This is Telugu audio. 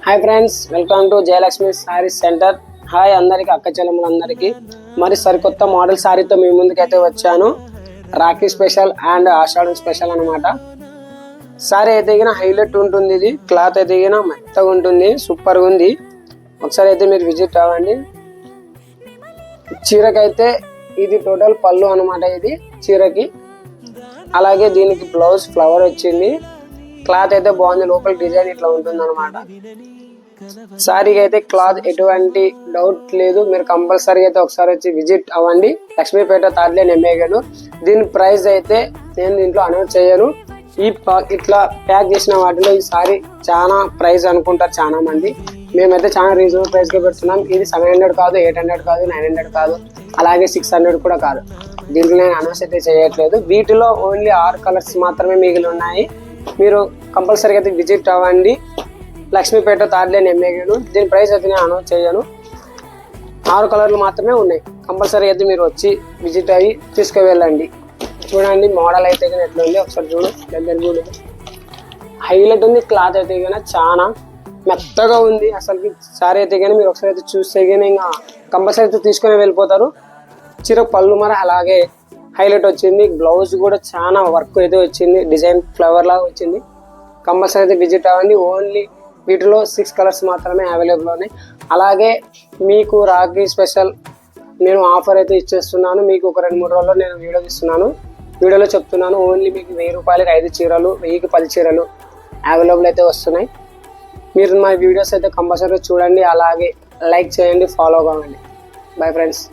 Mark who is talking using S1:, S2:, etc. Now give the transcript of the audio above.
S1: Hi friends, welcome to Jayalakshmi saris centre. Hi అందరికి, అక్క చెల్లెమ్మలందరికీ మరి సరికొత్త మోడల్ సారీతో మీ ముందుకైతే వచ్చాను. Rakhi special and Ashadham special అనమాట. సారీ అయితే హైలైట్ ఉంటుంది. ఇది క్లాత్ అయితే మెత్తగా ఉంటుంది, సూపర్గా ఉంది. ఒకసారి అయితే మీరు విజిట్ అవ్వండి. చీరకైతే ఇది టోటల్ పళ్ళు అనమాట. ఇది చీరకి అలాగే దీనికి బ్లౌజ్ ఫ్లవర్ వచ్చింది. క్లాత్ అయితే బాగుంది, లోపల డిజైన్ ఇట్లా ఉంటుంది అనమాట. సారీకి అయితే క్లాత్ ఎటువంటి డౌట్ లేదు. మీరు కంపల్సరీ అయితే ఒకసారి వచ్చి విజిట్ అవ్వండి. లక్ష్మీపేట తాడ్లేని ఎమ్మెగలు. దీని ప్రైస్ అయితే నేను దీంట్లో అనౌన్స్ చేయను. ఇట్లా ప్యాక్ చేసిన వాటిలో ఈ సారీ చాలా ప్రైస్ అనుకుంటారు చాలా మంది. మేమైతే చాలా రీజనబుల్ ప్రైస్ గా పెడుతున్నాం. ఇది 700 కాదు, 800 కాదు, 900 కాదు, అలాగే 600 కూడా కాదు. దీంట్లో నేను అనౌన్స్ అయితే చేయట్లేదు. వీటిలో ఓన్లీ 6 కలర్స్ మాత్రమే మిగిలి ఉన్నాయి. మీరు కంపల్సరీగా అయితే విజిట్ అవ్వండి. లక్ష్మీపేట తాడ్లేని ఎమ్మెగలు. దీని ప్రైస్ అయితే నేను అనౌన్స్ చేయను. 6 కలర్లు మాత్రమే ఉన్నాయి. కంపల్సరీ అయితే మీరు వచ్చి విజిట్ అయ్యి తీసుకువెళ్ళండి. చూడండి మోడల్ అయితే ఎట్లా ఉంది ఒకసారి చూడు, దగ్గర చూడు. హైలైట్ ఉంది. క్లాత్ అయితే చాలా మెత్తగా ఉంది. అసలు సారీ అయితే మీరు ఒకసారి అయితే చూస్తే ఇంకా కంపల్సరీ అయితే తీసుకొని వెళ్ళిపోతారు. చీర పళ్ళు మరి అలాగే హైలైట్ వచ్చింది. బ్లౌజ్ కూడా చాలా వర్క్ అయితే వచ్చింది, డిజైన్ ఫ్లవర్ లాగా వచ్చింది. కంపల్సరీ అయితే విజిట్ అవ్వండి. ఓన్లీ వీటిలో 6 కలర్స్ మాత్రమే అవైలబుల్ ఉన్నాయి. అలాగే మీకు రాఖీ స్పెషల్ నేను ఆఫర్ అయితే ఇచ్చేస్తున్నాను. మీకు ఒక 2-3 రోజుల్లో నేను వీడియో ఇస్తున్నాను. వీడియోలో చెప్తున్నాను, ఓన్లీ మీకు 1000 రూపాయలకి 5 చీరలు, 1000కి 10 చీరలు అవైలబుల్ అయితే వస్తున్నాయి. మీరు మా వీడియోస్ అయితే కంపల్సరీ చూడండి, అలాగే లైక్ చేయండి, ఫాలో కావండి. Bye friends.